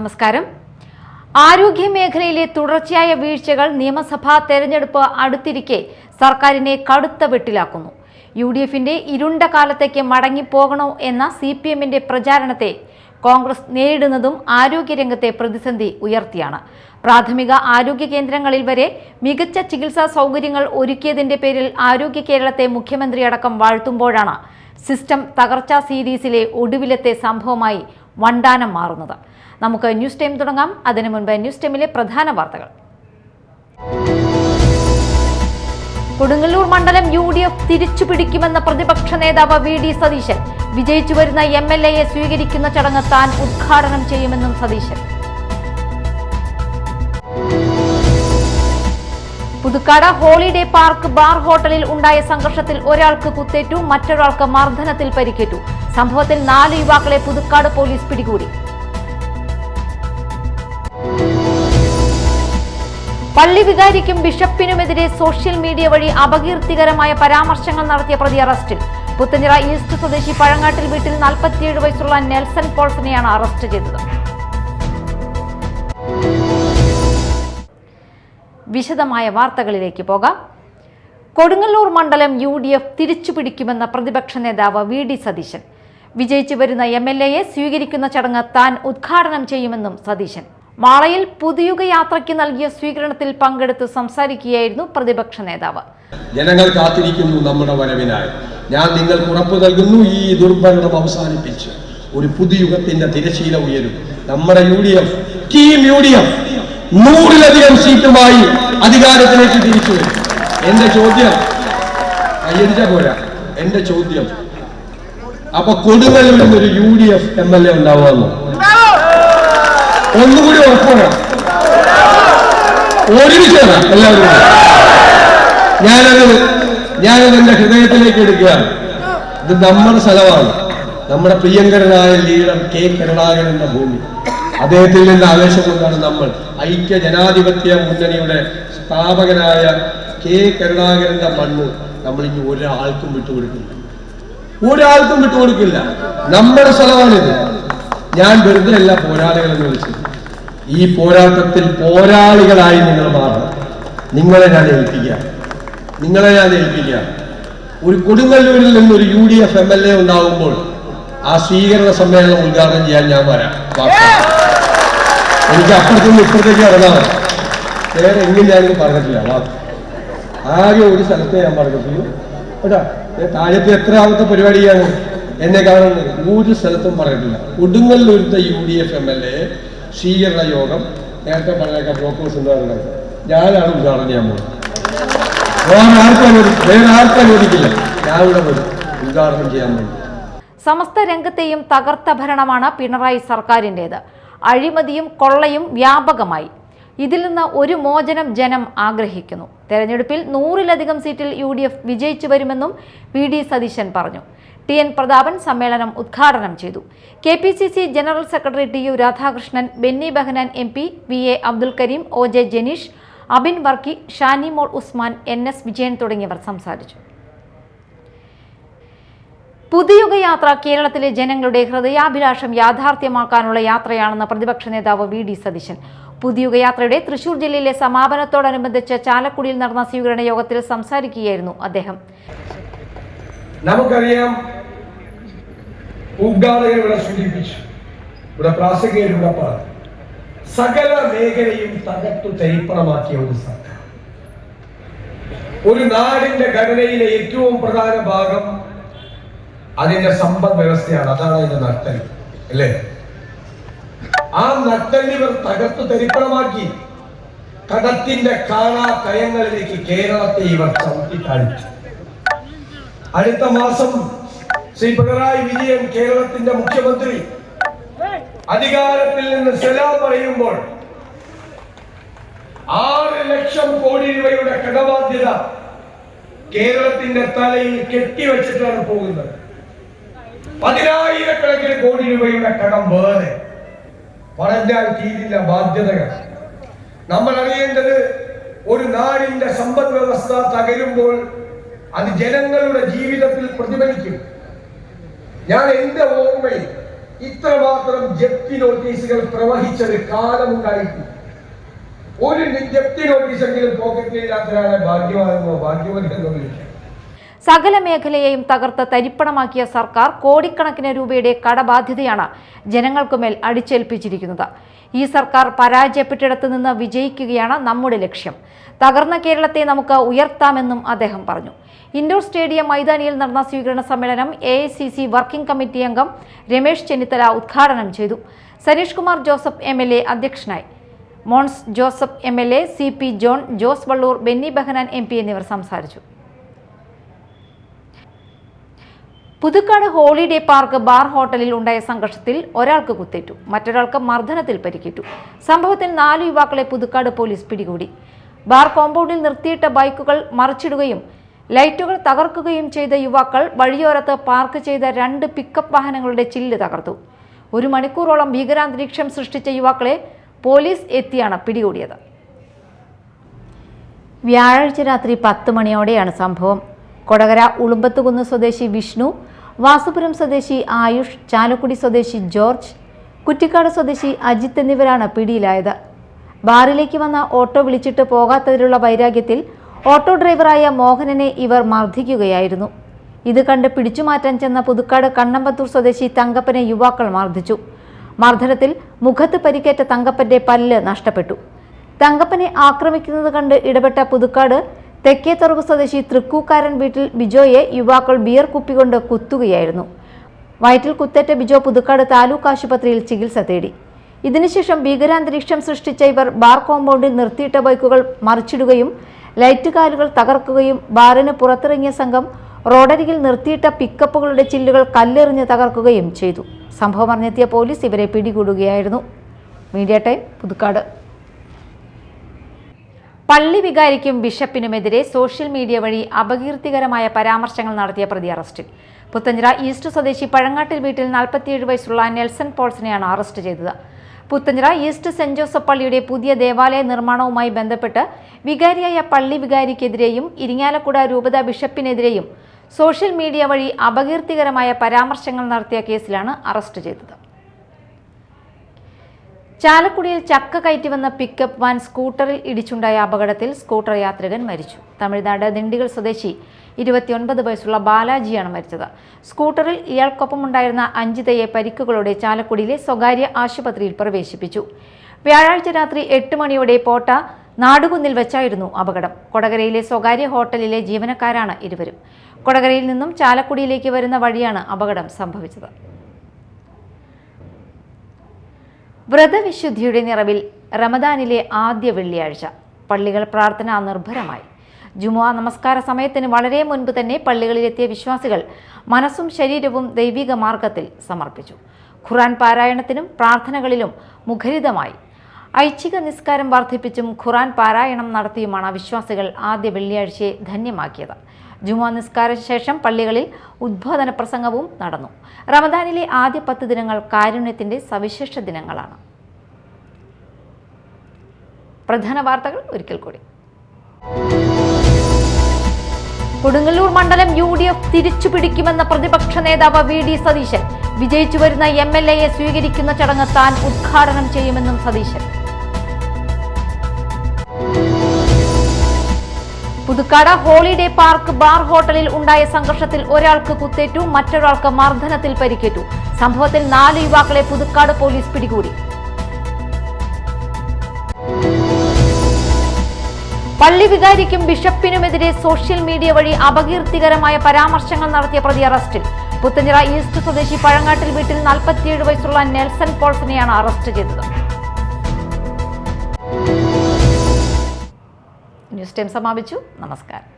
നമസ്കാരം. ആരോഗ്യ മേഖലയിലെ തുടർച്ചയായ വീഴ്ചകൾ നിയമസഭാ തെരഞ്ഞെടുപ്പ് അടുത്തിരിക്കെ സർക്കാരിനെ കടുത്ത വെട്ടിലാക്കുന്നു. UDFന്റെ ഇരുണ്ട കാലത്തേക്ക് മടങ്ങിപ്പോകണോ എന്ന CPMന്റെ പ്രചാരണത്തെ കോൺഗ്രസ് നേരിടുന്നതും ആരോഗ്യരംഗത്തെ പ്രതിസന്ധി ഉയർത്തിയാണ്. പ്രാഥമിക ആരോഗ്യ കേന്ദ്രങ്ങളിൽ വരെ മികച്ച ചികിത്സാ സൗകര്യങ്ങൾ ഒരുക്കിയതിന്റെ പേരിൽ ആരോഗ്യ കേരളത്തെ മുഖ്യമന്ത്രി അടക്കം വാഴ്ത്തുമ്പോഴാണ് സിസ്റ്റം തകർച്ചാ സീരീസിലെ ഒടുവിലത്തെ സംഭവമായി വണ്ടാനം മാറുന്നത്. നമുക്ക് ന്യൂസ് ടൈം തുടങ്ങാം. അതിനു മുൻപ് ന്യൂസ് ടൈമിലെ പ്രധാന വാർത്തകൾ. കൊടുങ്ങല്ലൂർ മണ്ഡലം UDF തിരിച്ചുപിടിക്കുമെന്ന പ്രതിപക്ഷ നേതാവ് VD സതീശൻ. വിജയിച്ചു വരുന്ന MLAയെ സ്വീകരിക്കുന്ന ചടങ്ങ് താൻ ഉദ്ഘാടനം ചെയ്യുമെന്നും Satheesan. Puthukkad holiday park bar ഹോട്ടലിൽ ഉണ്ടായ സംഘർഷത്തിൽ ഒരാൾക്ക് കുത്തേറ്റു, മറ്റൊരാൾക്ക് മർദ്ദനത്തിൽ പരിക്കേറ്റു. സംഭവത്തിൽ 4 യുവാക്കളെ പുതുക്കാട് പോലീസ് പിടികൂടി. പള്ളി വികാരിക്കും ബിഷപ്പിനുമെതിരെ സോഷ്യൽ മീഡിയ വഴി അപകീർത്തികരമായ പരാമർശങ്ങൾ നടത്തിയ പ്രതി അറസ്റ്റിൽ. പുത്തഞ്ചിറ ഈസ്റ്റ് സ്വദേശി പഴങ്ങാട്ടിൽ വീട്ടിൽ 47 വയസ്സുള്ള നെൽസൺ പോൾസനെയാണ് അറസ്റ്റ് ചെയ്തത്. വിശദമായ വാർത്തകളിലേക്ക് പോകാം. കൊടുങ്ങല്ലൂർ മണ്ഡലം UDF തിരിച്ചുപിടിക്കുമെന്ന പ്രതിപക്ഷ നേതാവ് VD സതീശൻ. വിജയിച്ചു വരുന്ന MLAയെ സ്വീകരിക്കുന്ന ചടങ്ങ് താൻ ഉദ്ഘാടനം ചെയ്യുമെന്നും സതീശൻ. മാളയിൽ പുതുയുഗ യാത്രയ്ക്ക് നൽകിയ സ്വീകരണത്തിൽ പങ്കെടുത്ത് സംസാരിക്കുകയായിരുന്നു പ്രതിപക്ഷ നേതാവ്. ജനങ്ങൾ കാത്തിരിക്കുന്നു നമ്മുടെ വരവിനായി. ഞാൻ നിങ്ങൾക്ക് ഉറപ്പു നൽകുന്നു, ഈ ദുർഭരണം അവസാനിപ്പിച്ച് ഒരു പുതുയുഗത്തിന്റെ തിരശീല ഉയരും. നമ്മുടെ ടീം UDF 100-ലധികം സീറ്റുമായി അധികാരത്തിലേക്ക് തിരിച്ചു വരും. എന്റെ ചോദ്യം കയ്യടിച്ച പോരാ, എന്റെ ചോദ്യം, അപ്പൊ കൊടുങ്ങല്ലൂരിൽ ഒരു UDF MLA ഉണ്ടാവുമെന്നോ? ഒന്നുകൂടി ഉറപ്പാണ്. ഒരുമിച്ചാണ് എല്ലാവരും. ഞാനത് എന്റെ ഹൃദയത്തിലേക്ക് എടുക്കുകയാണ്. ഇത് നമ്മുടെ സ്ഥലമാണ്. നമ്മുടെ പ്രിയങ്കരനായ ലീഡർ K. കരുണാകരന്റെ ഭൂമി. അദ്ദേഹത്തിൽ നിന്ന് ആവേശം കൊണ്ടാണ് നമ്മൾ ഐക്യ ജനാധിപത്യ മുന്നണിയുടെ സ്ഥാപകനായ K. കരുണാകരന്റെ മണ്ണ് നമ്മൾ ഇനി ഒരാൾക്കും വിട്ടുകൊടുക്കില്ല. നമ്മുടെ സ്ഥലമാണിത്. ഞാൻ വെറുതെ അല്ല പോരാളികളെന്ന് വിളിച്ചത്. ഈ പോരാട്ടത്തിൽ പോരാളികളായി നിങ്ങൾ മാറണം. നിങ്ങളെ ഞാൻ ഏൽപ്പിക്കുക. ഒരു കൊടുങ്ങല്ലൂരിൽ നിന്നൊരു UDF MLA ഉണ്ടാകുമ്പോൾ ആ സ്വീകരണ സമ്മേളനം ഉദ്ഘാടനം ചെയ്യാൻ ഞാൻ വരാം. എനിക്ക് അപ്പുറത്തുനിന്ന് ഇപ്പുറത്തേക്ക് ഇറങ്ങാം. വേറെ എങ്ങും ഞാനിത് പറഞ്ഞിട്ടില്ല. ആകെ ഒരു സ്ഥലത്തെ ഞാൻ പറഞ്ഞിട്ടുള്ളൂ കേട്ടാ. താഴത്തെ എത്രാമത്തെ പരിപാടിയാണ് എന്നെ കാണുന്നത്? ഒരു സ്ഥലത്തും പറഞ്ഞിട്ടില്ല. കൊടുങ്ങല്ലൂരത്തെ UDF MLA സ്വീകരണ യോഗം നേരത്തെ പറഞ്ഞേക്കാം ബ്ലോക്കേഴ്സ് എന്ന് പറയുന്നത് ഞാനാണ് ഉദ്ഘാടനം ചെയ്യാൻ പോകുന്നത്. വേറെ ആർക്കും അനുവദിക്കില്ല. ഞാൻ ഇവിടെ വരും ഉദ്ഘാടനം ചെയ്യാൻ വേണ്ടി. സമസ്ത രംഗത്തെയും തകർത്ത ഭരണമാണ് പിണറായി സർക്കാരിൻ്റേത്. അഴിമതിയും കൊള്ളയും വ്യാപകമായി. ഇതിൽ നിന്ന് ഒരു മോചനം ജനം ആഗ്രഹിക്കുന്നു. തെരഞ്ഞെടുപ്പിൽ 100-ലധികം സീറ്റിൽ UDF വിജയിച്ചു വരുമെന്നും VD സതീശൻ പറഞ്ഞു. TN പ്രതാപൻ സമ്മേളനം ഉദ്ഘാടനം ചെയ്തു. KPCC general secretary TU Radhakrishnan, Benny Behanan MP, VA Abdul Kareem, OJ Janeesh, Abin Varkey, Shanimol Usman, NS Vijayan തുടങ്ങിയവർ സംസാരിച്ചു. പുതുയുഗ യാത്ര കേരളത്തിലെ ജനങ്ങളുടെ ഹൃദയാഭിലാഷം യാഥാർത്ഥ്യമാക്കാനുള്ള യാത്രയാണെന്ന് പ്രതിപക്ഷ നേതാവ് VD സതീശൻ. പുതുയുഗ യാത്രയുടെ തൃശൂർ ജില്ലയിലെ സമാപനത്തോടനുബന്ധിച്ച് ചാലക്കുടിയിൽ നടന്ന സ്വീകരണ യോഗത്തിൽ സംസാരിക്കുകയായിരുന്നു അദ്ദേഹം. നമുക്കറിയാം, ഉദ്ഘാടകർ ഇവിടെ സൂചിപ്പിച്ചു, ഇവിടെ പ്രാസംഗികരുടെ പറഞ്ഞു, സകല മേഖലയും തകർത്തു തരിപ്പണമാക്കിയ ഒരു സർക്കാർ. ഒരു നാടിന്റെ ഘടനയിലെ ഏറ്റവും പ്രധാന ഭാഗം അതിന്റെ സമ്പദ് വ്യവസ്ഥയാണ്. അതാണ് അതിന്റെ നട്ടല്, അല്ലേ? ആ നട്ടലിവർ തകർത്തു തരിപ്പണമാക്കി കടത്തിന്റെ കാണാ കയങ്ങളിലേക്ക് കേരളത്തെ ഇവർ ചവിട്ടിക്കാണിച്ചു. അടുത്ത മാസം ശ്രീ പിണറായി വിജയൻ കേരളത്തിന്റെ മുഖ്യമന്ത്രി അധികാരത്തിൽ നിന്ന് സലാം പറയുമ്പോൾ 6 ലക്ഷം കോടി രൂപയുടെ കടബാധ്യത കേരളത്തിന്റെ തലയിൽ കെട്ടിവെച്ചിട്ടാണ് പോകുന്നത്. 10,000-കണക്കിന് കോടി രൂപയുടെ കടം വേറെ പറഞ്ഞാൽ തീരില്ല ബാധ്യതകൾ. നമ്മൾ അറിയേണ്ടത്, ഒരു നാടിന്റെ സമ്പദ് വ്യവസ്ഥ തകരുമ്പോൾ അത് ജനങ്ങളുടെ ജീവിതത്തിൽ പ്രതിഫലിക്കും. ഞാൻ എന്റെ ഓർമ്മയിൽ ഇത്രമാത്രം ജപ്തി നോട്ടീസുകൾ പ്രവഹിച്ചൊരു കാലമുണ്ടായിട്ടില്ല. ഒരു ജപ്തി നോട്ടീസെങ്കിലും പോക്കറ്റിലില്ലാത്തവരാണ് ഭാഗ്യവാനെന്നോ ഭാഗ്യവതിയെന്നോ വിളിക്കാം. സകല മേഖലയെയും തകർത്ത് തരിപ്പണമാക്കിയ സർക്കാർ കോടിക്കണക്കിന് രൂപയുടെ കടബാധ്യതയാണ് ജനങ്ങൾക്കുമേൽ അടിച്ചേൽപ്പിച്ചിരിക്കുന്നത്. ഈ സർക്കാർ പരാജയപ്പെട്ടിടത്തു നിന്ന് വിജയിക്കുകയാണ് നമ്മുടെ ലക്ഷ്യം. തകർന്ന കേരളത്തെ നമുക്ക് ഉയർത്താമെന്നും അദ്ദേഹം പറഞ്ഞു. ഇൻഡോർ സ്റ്റേഡിയം മൈതാനിയിൽ നടന്ന സ്വീകരണ സമ്മേളനം AICC വർക്കിംഗ് കമ്മിറ്റി അംഗം രമേശ് ചെന്നിത്തല ഉദ്ഘാടനം ചെയ്തു. സനീഷ് കുമാർ ജോസഫ് MLA അധ്യക്ഷനായി. Mons Joseph MLA, CP John, Jose Vallur, Benny Behanan MP എന്നിവർ സംസാരിച്ചു. പുതുക്കാട് ഹോളിഡേ പാർക്ക് ബാർ ഹോട്ടലിൽ ഉണ്ടായ സംഘർഷത്തിൽ ഒരാൾക്ക് കുത്തേറ്റു, മറ്റൊരാൾക്ക് മർദ്ദനത്തിൽ പരിക്കേറ്റു. സംഭവത്തിൽ 4 യുവാക്കളെ പുതുക്കാട് പോലീസ് പിടികൂടി. ബാർ കോമ്പൗണ്ടിൽ നിർത്തിയിട്ട ബൈക്കുകൾ മറിച്ചിടുകയും ലൈറ്റുകൾ തകർക്കുകയും ചെയ്ത യുവാക്കൾ വഴിയോരത്ത് പാർക്ക് ചെയ്ത 2 പിക്കപ്പ് വാഹനങ്ങളുടെ ചില്ല് തകർത്തു. 1 മണിക്കൂറോളം ഭീകരാന്തരീക്ഷം സൃഷ്ടിച്ച യുവാക്കളെ പോലീസ് എത്തിയാണ് പിടികൂടിയത്. വ്യാഴാഴ്ച രാത്രി 10 മണിയോടെയാണ് സംഭവം. കൊടകര ഉളുമ്പത്തുകുന്ന് സ്വദേശി വിഷ്ണു, വാസുപുരം സ്വദേശി ആയുഷ്, ചാലക്കുടി സ്വദേശി ജോർജ്, കുറ്റിക്കാട് സ്വദേശി അജിത്ത് എന്നിവരാണ് പിടിയിലായത്. ബാറിലേക്ക് വന്ന ഓട്ടോ വിളിച്ചിട്ട് പോകാത്തതിലുള്ള വൈരാഗ്യത്തിൽ ഓട്ടോ ഡ്രൈവറായ മോഹനനെ ഇവർ മർദ്ദിക്കുകയായിരുന്നു. ഇത് കണ്ട് പിടിച്ചുമാറ്റാൻ ചെന്ന പുതുക്കാട് കണ്ണമ്പത്തൂർ സ്വദേശി തങ്കപ്പനെ യുവാക്കൾ മർദ്ദിച്ചു. മർദ്ദനത്തിൽ മുഖത്ത് പരിക്കേറ്റ തങ്കപ്പന്റെ പല്ല് നഷ്ടപ്പെട്ടു. തങ്കപ്പനെ ആക്രമിക്കുന്നത് കണ്ട് ഇടപെട്ട പുതുക്കാട് തെക്കേത്തറവ് സ്വദേശി തൃക്കൂക്കാരൻ വീട്ടിൽ ബിജോയെ യുവാക്കൾ ബിയർ കുപ്പി കൊണ്ട് കുത്തുകയായിരുന്നു. വയറ്റിൽ കുത്തേറ്റ ബിജോ പുതുക്കാട് താലൂക്ക് ആശുപത്രിയിൽ ചികിത്സ തേടി. ഇതിനുശേഷം ഭീകരാന്തരീക്ഷം സൃഷ്ടിച്ച ഇവർ ബാർ കോമ്പൗണ്ടിൽ നിർത്തിയിട്ട ബൈക്കുകൾ മറിച്ചിടുകയും ലൈറ്റ് കാലുകൾ തകർക്കുകയും ബാറിന് പുറത്തിറങ്ങിയ സംഘം റോഡരികിൽ നിർത്തിയിട്ട പിക്കപ്പുകളുടെ ചില്ലുകൾ കല്ലെറിഞ്ഞ് തകർക്കുകയും ചെയ്തു. സംഭവം അറിഞ്ഞെത്തിയ പോലീസ് ഇവരെ പിടികൂടുകയായിരുന്നു. Media time, Puthukkad. പള്ളി വികാരിക്കും ബിഷപ്പിനുമെതിരെ സോഷ്യൽ മീഡിയ വഴി അപകീർത്തികരമായ പരാമർശങ്ങൾ നടത്തിയ പ്രതി അറസ്റ്റിൽ. പുത്തഞ്ചിറ ഈസ്റ്റ് സ്വദേശി പഴങ്ങാട്ടിൽ വീട്ടിൽ 47 വയസ്സുള്ള നെൽസൺ പോൾസിനെയാണ് അറസ്റ്റ് ചെയ്തത്. പുത്തഞ്ചിറ ഈസ്റ്റ് സെന്റ് ജോസഫ് പള്ളിയുടെ പുതിയ ദേവാലയ നിർമ്മാണവുമായി ബന്ധപ്പെട്ട് വികാരിയായ പള്ളി വികാരിക്കെതിരെയും ഇരിങ്ങാലക്കുട രൂപത ബിഷപ്പിനെതിരെയും സോഷ്യൽ മീഡിയ വഴി അപകീർത്തികരമായ പരാമർശങ്ങൾ നടത്തിയ കേസിലാണ് അറസ്റ്റ് ചെയ്തത്. ചാലക്കുടിയിൽ ചക്ക കയറ്റി വന്ന പിക്കപ്പ് വാൻ സ്കൂട്ടറിൽ ഇടിച്ചുണ്ടായ അപകടത്തിൽ സ്കൂട്ടർ യാത്രികൻ മരിച്ചു. തമിഴ്നാട് ദിണ്ടിഗൽ സ്വദേശി 29 വയസ്സുള്ള ബാലാജിയാണ് മരിച്ചത്. സ്കൂട്ടറിൽ ഇയാൾക്കൊപ്പമുണ്ടായിരുന്ന അഞ്ജിതയെ പരിക്കുകളോടെ ചാലക്കുടിയിലെ സ്വകാര്യ ആശുപത്രിയിൽ പ്രവേശിപ്പിച്ചു. വ്യാഴാഴ്ച രാത്രി 8 മണിയോടെ പോട്ട നാടുകുന്നിൽ വെച്ചായിരുന്നു അപകടം. കൊടകരയിലെ സ്വകാര്യ ഹോട്ടലിലെ ജീവനക്കാരാണ് ഇരുവരും. കൊടകരയിൽ നിന്നും ചാലക്കുടിയിലേക്ക് വരുന്ന വഴിയാണ് അപകടം സംഭവിച്ചത്. വ്രതവിശുദ്ധിയുടെ നിറവിൽ റമദാനിലെ ആദ്യ വെള്ളിയാഴ്ച പള്ളികൾ പ്രാർത്ഥനാ നിർഭരമായി. ജുമുഅ നമസ്കാര സമയത്തിന് വളരെ മുൻപ് തന്നെ പള്ളികളിലെത്തിയ വിശ്വാസികൾ മനസ്സും ശരീരവും ദൈവിക മാർഗത്തിൽ സമർപ്പിച്ചു. ഖുർആൻ പാരായണത്തിനും പ്രാർത്ഥനകളിലും മുഖരിതമായി. ഐച്ഛിക നിസ്കാരം വർദ്ധിപ്പിച്ചും ഖുർആൻ പാരായണം നടത്തിയുമാണ് വിശ്വാസികൾ ആദ്യ വെള്ളിയാഴ്ചയെ ധന്യമാക്കിയത്. ജുമുഅ നിസ്കാര ശേഷം പള്ളികളിൽ ഉദ്ബോധന പ്രസംഗവും നടന്നു. റമദാനിലെ ആദ്യ 10 ദിനങ്ങൾ കാരുണ്യത്തിന്റെ സവിശേഷ ദിനങ്ങളാണ്. പ്രധാന വാർത്തകൾ ഒരിക്കൽ കൂടി. കൊടുങ്ങല്ലൂർ മണ്ഡലം UDF തിരിച്ചുപിടിക്കുമെന്ന പ്രതിപക്ഷ നേതാവ് VD സതീശൻ. വിജയിച്ചു വരുന്ന MLAയെ സ്വീകരിക്കുന്ന ചടങ്ങ് താൻ ഉദ്ഘാടനം ചെയ്യുമെന്നും Satheesan. Puthukkad holiday park bar ഹോട്ടലിൽ ഉണ്ടായ സംഘർഷത്തിൽ ഒരാൾക്ക് കുത്തേറ്റു, മറ്റൊരാൾക്ക് മർദ്ദനത്തിൽ പരിക്കേറ്റു. സംഭവത്തിൽ 4 യുവാക്കളെ പുതുക്കാട് പോലീസ് പിടികൂടി. പള്ളി വികാരിക്കും ബിഷപ്പിനുമെതിരെ സോഷ്യൽ മീഡിയ വഴി അപകീർത്തികരമായ പരാമർശങ്ങൾ നടത്തിയ പ്രതി അറസ്റ്റിൽ. പുത്തഞ്ചിറ ഈസ്റ്റ് സ്വദേശി പഴങ്ങാട്ടിൽ വീട്ടിൽ 47 വയസ്സുള്ള നെൽസൺ പോൾസിനെയാണ് അറസ്റ്റ് ചെയ്തത്. ന്യൂസ് ടൈം സമാപിച്ചു. നമസ്കാരം.